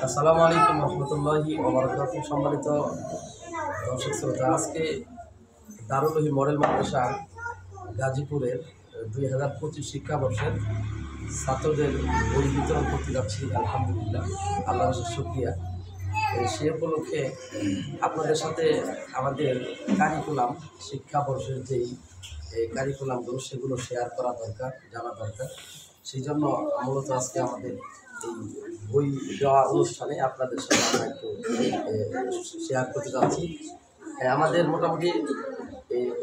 আসসালামু আলাইকুম রহমতুল্লাহি ওয়া বারাকাতুহু। সম্মানিত দর্শক শ্রোতা, আজকে দারুল উলুম মডেল মাদ্রাসা গাজীপুরের 2025 শিক্ষাবর্ষের ছাত্রদের বই বিতরণ করতে যাচ্ছি। আলহামদুলিল্লাহ, আল্লাহর শুকরিয়া। সে উপলক্ষে আপনাদের সাথে আমাদের কারিকুলাম, শিক্ষাবর্ষের যেই কারিকুলামগুলো সেগুলো শেয়ার করা দরকার, জানা দরকার। সেই জন্য মূলত আজকে আমাদের এই বই দেওয়া অনুষ্ঠানে আপনাদের সাথে আমরা একটু শেয়ার করতে যাচ্ছি। আমাদের মোটামুটি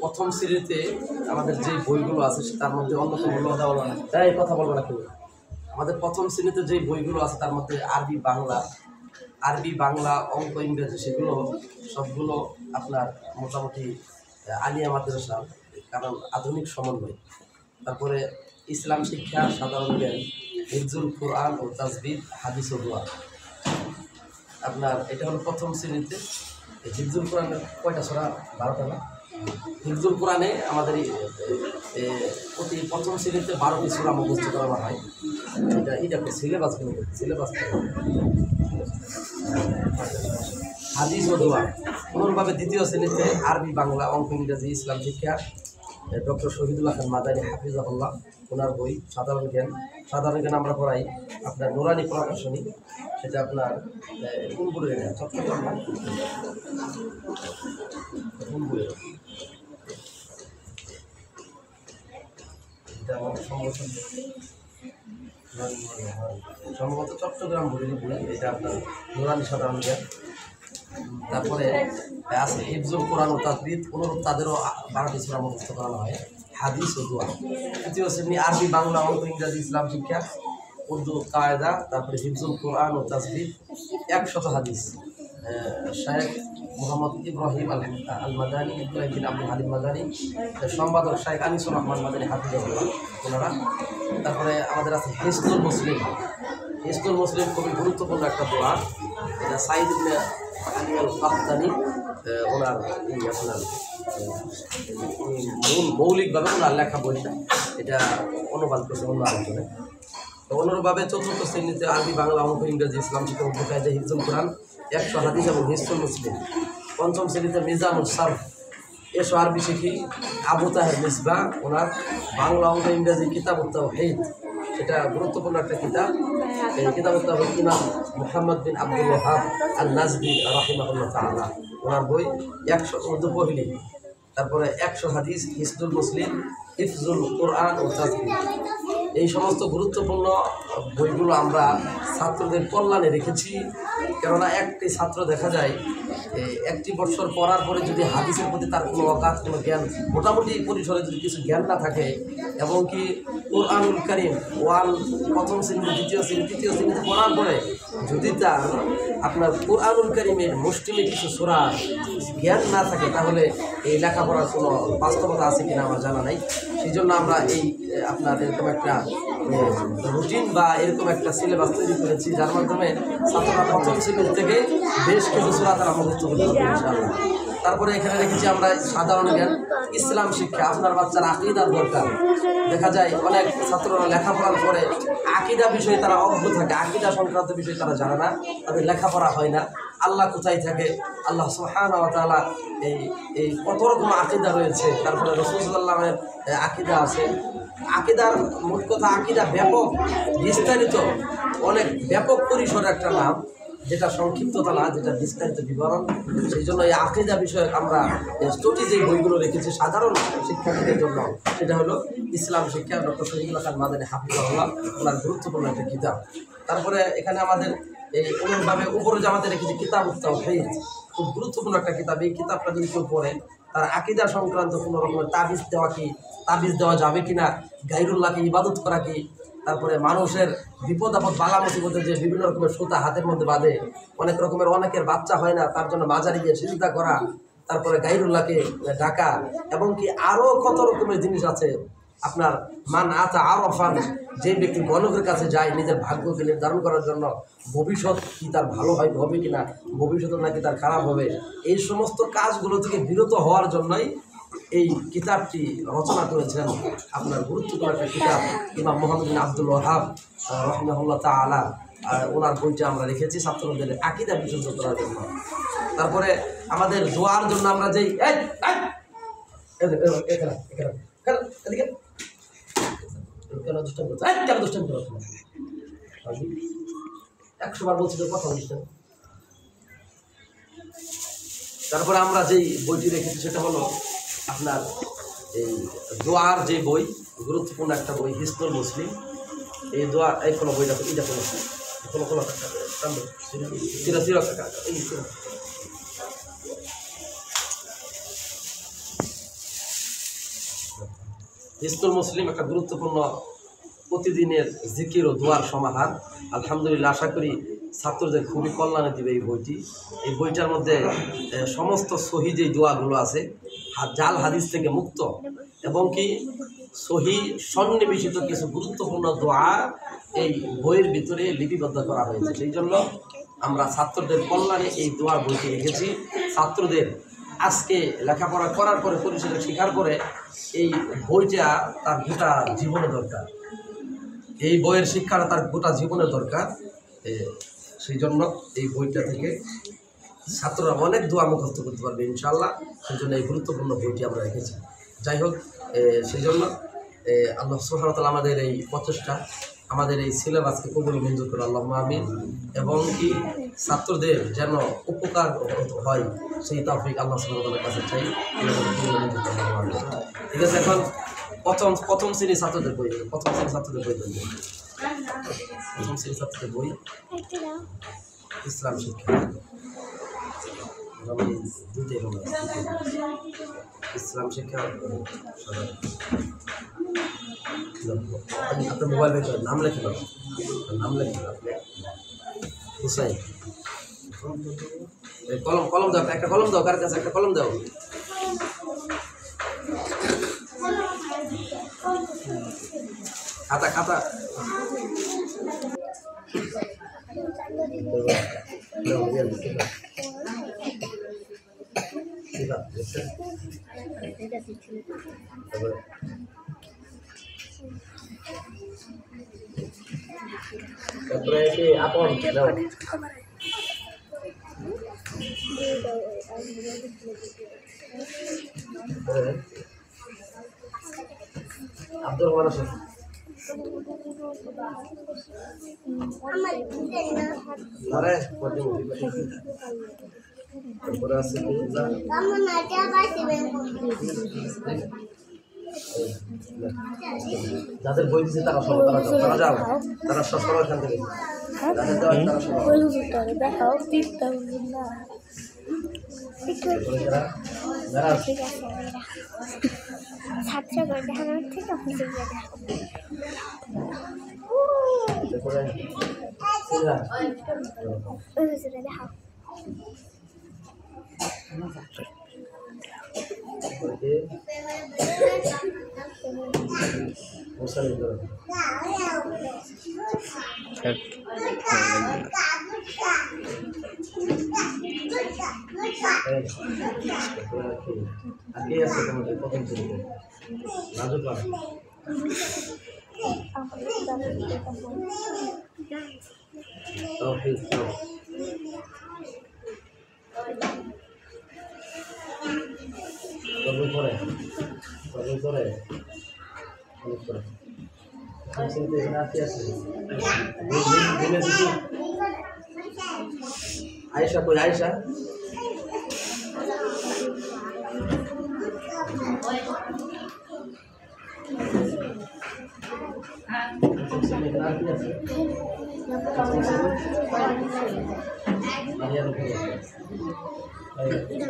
প্রথম সিরিজে আমাদের যে বইগুলো আছে তার মধ্যে অন্যতম হলো তাই কথা বলবো না কেউ। আমাদের প্রথম শ্রেণীতে যে বইগুলো আছে তার মধ্যে আরবি বাংলা অঙ্ক ইংরেজি সেগুলো সবগুলো আপনার মোটামুটি আলিয়া মাদ্রাসা, কারণ আধুনিক সমন্বয়। তারপরে ইসলাম শিক্ষা, সাধারণ জ্ঞান, হিফজুল কোরআন ও তাজবিদ, হাদিস ও দোয়া। আপনার এটা হলো প্রথম শ্রেণীতে। হিফজুল কোরআনের কয়টা সূরা? 12টা না? হিফজুল কোরআনে আমাদের প্রতি প্রথম শ্রেণীতে 12টি সূরা মুখস্থ করানো হয়। এটাকে সিলেবাস হাদিস ও দোয়া। অনুরূপভাবে দ্বিতীয় শ্রেণীতে আরবি বাংলা অঙ্ক ইংরেজি ইসলাম শিক্ষা, ডক্টর শহীদুল্লাহ খান মাদানী হাফিজাহুল্লাহ, ওনার বই। সাধারণ জ্ঞান আমরা পড়াই আপনার নুরানি প্রকাশনী, সেটা আপনার কোন বইয়ের? চট্টগ্রাম কোন বইয়ের? এটা আমাদের সম্ভবত চট্টগ্রাম বইয়ের বই। এটা আপনার নুরানি সাধারণ জ্ঞান। তারপরে আছে হিফজুল কোরআন ও তাজবিদ, অনুরূপ তাদেরও 12টি সূরা মুখস্থ করানো হয়। হাদিস ও দোয়া। তৃতীয় শ্রেণী আরবি বাংলা অঙ্ক ইংরেজি ইসলাম শিক্ষা, উর্দু কায়দা, তারপরে হিফজুল কোরআন ও তাজবিদ, 100 হাদিস। শায়েখ মোহাম্মদ ইব্রাহিম আল মাদানী, ইব্রাহিম বিন আব্দুল হালিম মাদানী, সম্পাদক শায়েখ আনিসুর রহমান মাদানী হাফিজাহুল্লাহ, ওনারা। তারপরে আমাদের আছে হিসনুল মুসলিম খুবই গুরুত্বপূর্ণ একটা দোয়া। এটা সাইদ ইবনে আলী আল কাহতানী, ওনার আপনার মৌলিকভাবে ওনার লেখা বইটা, এটা অনুবাদ করছে অন্য আলোচনে। তো অনুরূপভাবে চতুর্থ শ্রেণীতে আরবি বাংলা অঙ্ক ইংরেজি ইসলাম শিক্ষা, উর্দু কায়দা, হিফজুল কোরআন, 100 হাদিস এবং হিসনুল মুসলিম। পঞ্চম শ্রেণীতে মিজানুল সারফ, এসো আরবি শিখি, আবু তাহের মিসবাহ, ওনার বাংলা অঙ্ক ইংরেজি কিতাবুত তাওহীদ, এটা গুরুত্বপূর্ণ একটা কিতাব। এই কিতাবুত তাওহীদ ইমাম মুহাম্মদ বিন আব্দুল ওয়াহাব আল নাজদি রাহিমাহুল্লাহ তাআলা, ওনার বই। 100 উর্দু পহলি। তারপরে 100 হাদিস, হিসনুল মুসলিম, হিফজুল কোরআন ও তাজবিদ। এই সমস্ত গুরুত্বপূর্ণ বইগুলো আমরা ছাত্রদের কল্যাণে রেখেছি। কেননা একটি ছাত্র দেখা যায় একটি বছর পড়ার পরে যদি হাদিসের প্রতি তার কোনো অগাধ কোনো জ্ঞান, মোটামুটি পরিসরে যদি কিছু জ্ঞান না থাকে, এবং কি কোরআনুল কারীম প্রথম শ্রেণী, দ্বিতীয় শ্রেণী, তৃতীয় শ্রেণীতে পড়ার পরে যদি তার আপনার কোরআনুল কারীমের মুষ্টিমে কিছু সূরা জ্ঞান না থাকে, তাহলে এই লেখাপড়ার কোনো বাস্তবতা আছে কিনা আমার জানা নাই। সেই জন্য আমরা এই আপনার এরকম একটা রুটিন বা এরকম একটা সিলেবাস তৈরি করেছি, যার মাধ্যমে ছাত্ররা প্রথম শ্রেণী থেকে বেশ কিছু সূরা তারা মুখস্থ করতে পারবে ইনশাআল্লাহ। তারপরে এখানে রেখেছি আমরা সাধারণ জ্ঞান, ইসলাম শিক্ষা। আপনার বাচ্চার আকীদার দরকার। দেখা যায় অনেক ছাত্ররা লেখাপড়ার পরে আকীদা বিষয়ে তারা অজ্ঞ থাকে, আকীদা সংক্রান্ত বিষয়ে তারা জানে না, তাদের লেখাপড়া হয় না। আল্লাহ কোথায় থাকে, আল্লাহ সুবহানাহু ওয়া তাআলা এই কত রকম আকীদা রয়েছে, তারপরে রাসূল সাল্লাল্লাহু আলাইহি ওয়াসাল্লামের আকীদা আছে। আকীদার মোট কথা আকীদা ব্যাপক বিস্তারিত, অনেক ব্যাপক পরিসরের একটা নাম, যেটা সংক্ষিপ্ততা না, যেটা বিস্তারিত বিবরণ। সেই জন্য এই আকীদা বিষয়ক আমরা স্টোরি যে বইগুলো রেখেছি সাধারণ শিক্ষার্থীদের জন্য, সেটা হলো ইসলাম শিক্ষা, ডক্টর শহীদুল্লাহ খান মাদানী হাফিজাহুল্লাহ, ওনার গুরুত্বপূর্ণ একটা কিতাব। তারপরে এখানে আমাদের এই অনুরূপভাবে উপরে যে আমাদের রেখেছি কিতাবুত তাওহীদ, খুব গুরুত্বপূর্ণ একটা কিতাব। এই কিতাবটা যদি কেউ পড়ে, তার আকীদা সংক্রান্ত কোনো রকমের তাবিজ দেওয়া যাবে কিনা, গায়রুল্লাহকে ইবাদত করা কি, তারপরে মানুষের বিপদ আপদ বালা মুসিবতে যে বিভিন্ন রকমের সুতা হাতের মধ্যে বাঁধে, অনেকের বাচ্চা হয় না, তার জন্য মাজারে গিয়ে সিজদা করা, তারপরে গায়রুল্লাহকে ডাকা, এবং কি আরও কত রকমের জিনিস আছে। আপনার মান আতা আরফান, যে ব্যক্তি গণকের কাছে যায় নিজের ভাগ্যকে নির্ধারণ করার জন্য, ভবিষ্যৎ কি তার ভালো হবে কিনা, ভবিষ্যৎ নাকি তার খারাপ হবে, এই সমস্ত কাজগুলো থেকে বিরত হওয়ার জন্যই এই কিতাবটি রচনা করেছেন আপনার গুরুত্বপূর্ণ একটা কিতাব ইমাম মুহাম্মদ বিন আব্দুল ওয়াহাব রাহিমাহুল্লাহ তাআলা। আর ওনার বইটা আমরা রেখেছি ছাত্রদের আকীদা বিশুদ্ধ করার জন্য। তারপরে আমাদের দোয়ার জন্য আমরা যেই কেন দুষ্টামি করো 100 বার বলছি তো কথা বলিস না। তারপরে আমরা যেই বইটি রেখেছি সেটা হলো আপনার এই দোয়ার যে বই, গুরুত্বপূর্ণ একটা বই হিসনুল মুসলিম। এই দোয়া এই কোনো বইটা এটা কোনো হিসনুল মুসলিম একটা গুরুত্বপূর্ণ প্রতিদিনের জিকির ও দোয়ার সমাহার। আলহামদুলিল্লাহ, আশা করি ছাত্রদের খুবই কল্যাণে দিবে এই বইটি। এই বইটার মধ্যে সমস্ত সহি যে দোয়াগুলো আছে জাল হাদিস থেকে মুক্ত এবং কি সহি সন্নিবেশিত কিছু গুরুত্বপূর্ণ দোয়া এই বইয়ের ভিতরে লিপিবদ্ধ করা হয়েছে। সেই জন্য আমরা ছাত্রদের কল্যাণে এই দোয়ার বইটি রেখেছি। ছাত্রদের আজকে লেখাপড়া করার পরে পরিচয় স্বীকার করে এই বইটা তার গোটা জীবনে দরকার, এই বইয়ের শিক্ষাটা তার গোটা জীবনে দরকার। সেই জন্য এই বইটা থেকে ছাত্ররা অনেক দোয়া মুখস্থ করতে পারবে ইনশাআল্লাহ। সেই জন্য এই গুরুত্বপূর্ণ বইটি আমরা রেখেছি। যাই হোক, সেই জন্য আল্লাহ সুবহানাহু ওয়া তাআলা আমাদের এই প্রচেষ্টা, আমাদের এই সিলেবাসকে কবুল মঞ্জুর করে আল্লাহুম্মা আমিন, এবং কি ছাত্রদের যেন উপকার হয় সেই তৌফিক আল্লাহ সুবহানাহু ওয়া তাআলার কাছে চাই। ঠিক আছে, এখন প্রথম শ্রেণীর ছাত্রদের বই, প্রথম শ্রেণীর ছাত্রদের বই বলবো। প্রথম শ্রেণীর ছাত্রদের বই ইসলাম শিক্ষা, দুইটাই হলো ইসলাম শিক্ষা। আপনার মোবাইল বের করেন, নাম লেখেন, নাম লেখেন আপনি হুসাইন। কলম দাও, একটা কলম দাও, কার কাছে একটা কলম দাও। খাতা খাতা তারপরে কি আপন দাও। আব্দুর রহমান আছে, আরে তারপরে আছে যাদের বই দিচ্ছে তারা সব তারা যাও, তারা সব সবাই এখান থেকে দেখাও ছাত্র দেখানোর থেকে দেখাও। আগে আছে তোমাদের প্রথম শ্রেণীতে রাজু পাড়া তৌফিক করে আয়েশা কই আয়েশা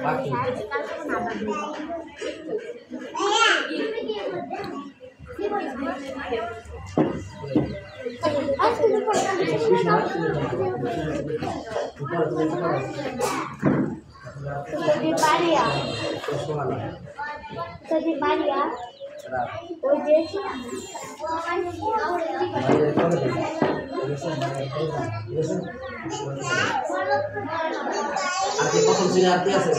বাকি আজকে প্রথম দিনে আর কি আছে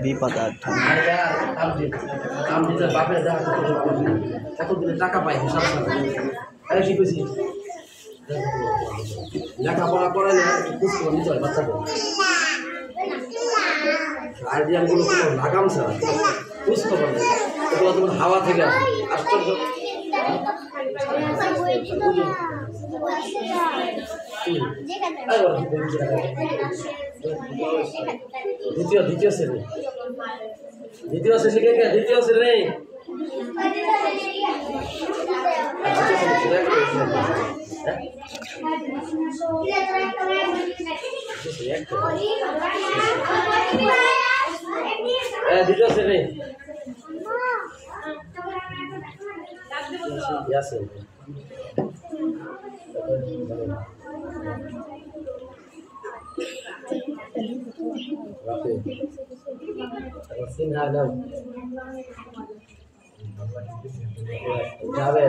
বিপদার্থ বাপের এতদিনে টাকা পাই হিসাব ছাড়া শিখেছি লেখাপড়া করালে বুঝতে নিতে হয় বাচ্চাদের আইডিয়াগুলো কোনো লাগাম ছাড়া বুঝতে পারবে এগুলো তোমার হাওয়া থেকে আসে আশ্চর্য দ্বিতীয় শ্রেণী দ্বিতীয় শ্রেণী দ্বিতীয় শ্রেণী যাবে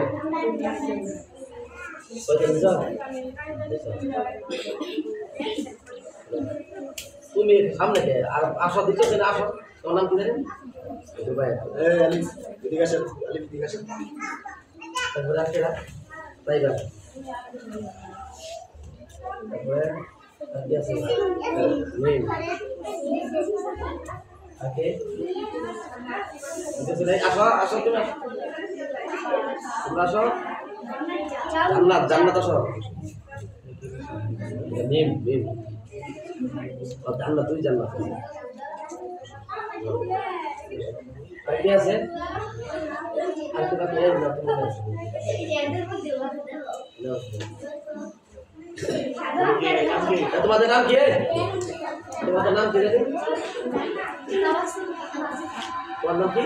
তুমি সামনে আর আসা দিচ্ছে না আসো তোমার নাম কি জানেন তারপরে আসেরা তাই না তারপরে আসো আসো তুমি আসো জান্নাত জান্নাত আসো মিম মিম জান্নাত তুই জান্নাত আর কি আছে আর কি বাকি না তোমাদের নাম কি তোমাদের নাম কি তোমার নাম কি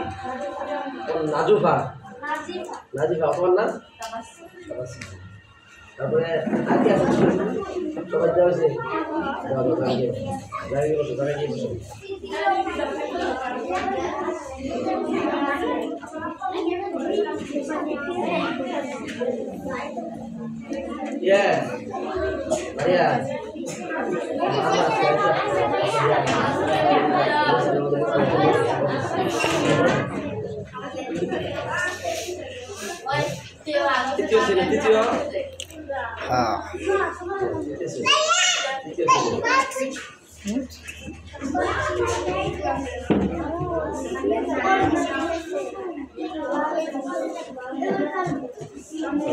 নাজুফা নাজিফা তোমার নাম তারপরে আর কি আছে সবাই দেওয়া হয়েছে তৃতীয় শ্রেণী তৃতীয় হ্যাঁ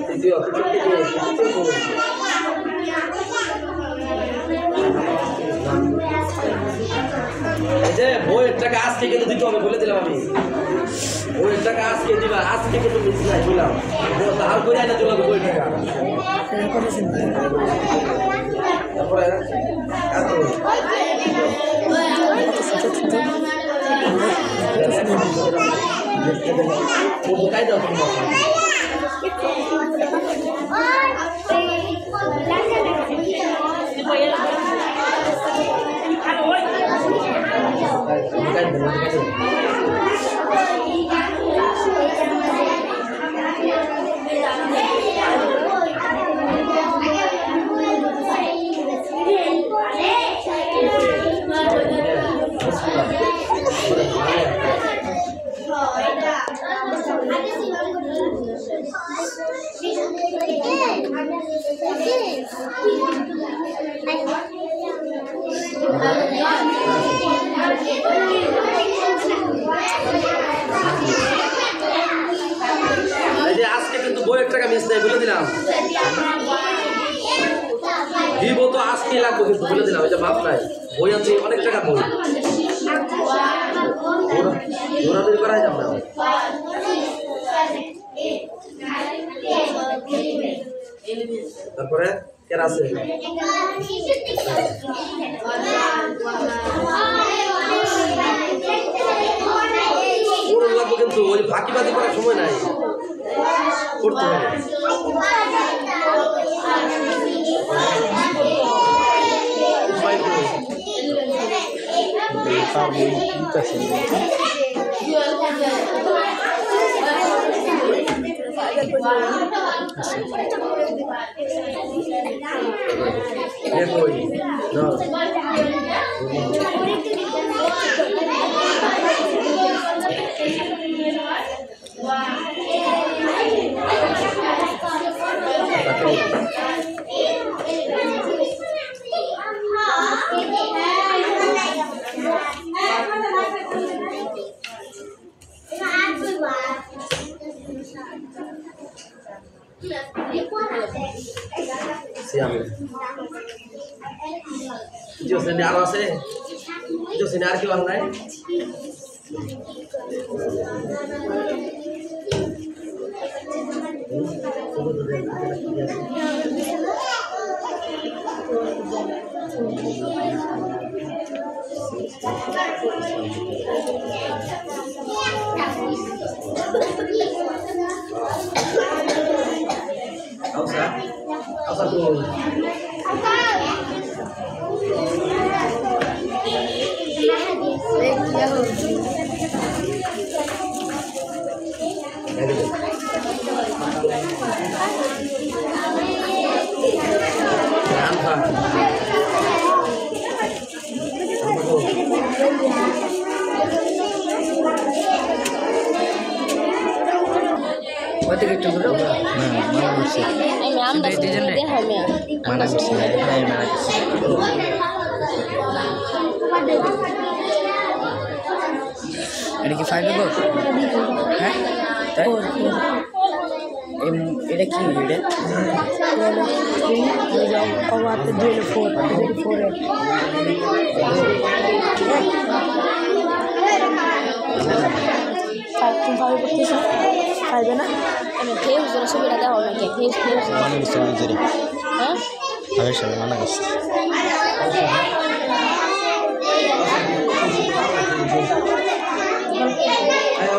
তৃতীয় এই যে বইয়ের টাকা আজকে কিন্তু দিতে হবে বলে দিলাম আমি বইয়ের টাকা আজকে দিবা আজকে কিন্তু মিস নাই বললাম আর করে আইনা চলে বইয়ের টাকা তারপরে কাই দাও তোমার আজকে কিন্তু বইয়ের টাকা মিস নাই বলে দিলাম দিব তো আজকে লাগবে কিন্তু বলে দিলাম এটা মাপ নাই বই আছে অনেক টাকা বই দৌড়াদৌড়ি করাই যাবে না তারপরে কেন আছে লাগবে কিন্তু ওই ফাঁকিবাজি করার সময় নাই করতে হবে সিয়ামে তৃতীয় শ্রেণী আরো আছে তৃতীয় শ্রেণী আর কেউ আর নাই Apa tuh? What did you do? Mana kursi? Ini kita five go? Hah? Ini kini ini? Kalau apa dia four. Five na? Ano heus na sabi na daw na heus. Mana gusto mo diri? Ha? Ay siya mana gusto. Ayo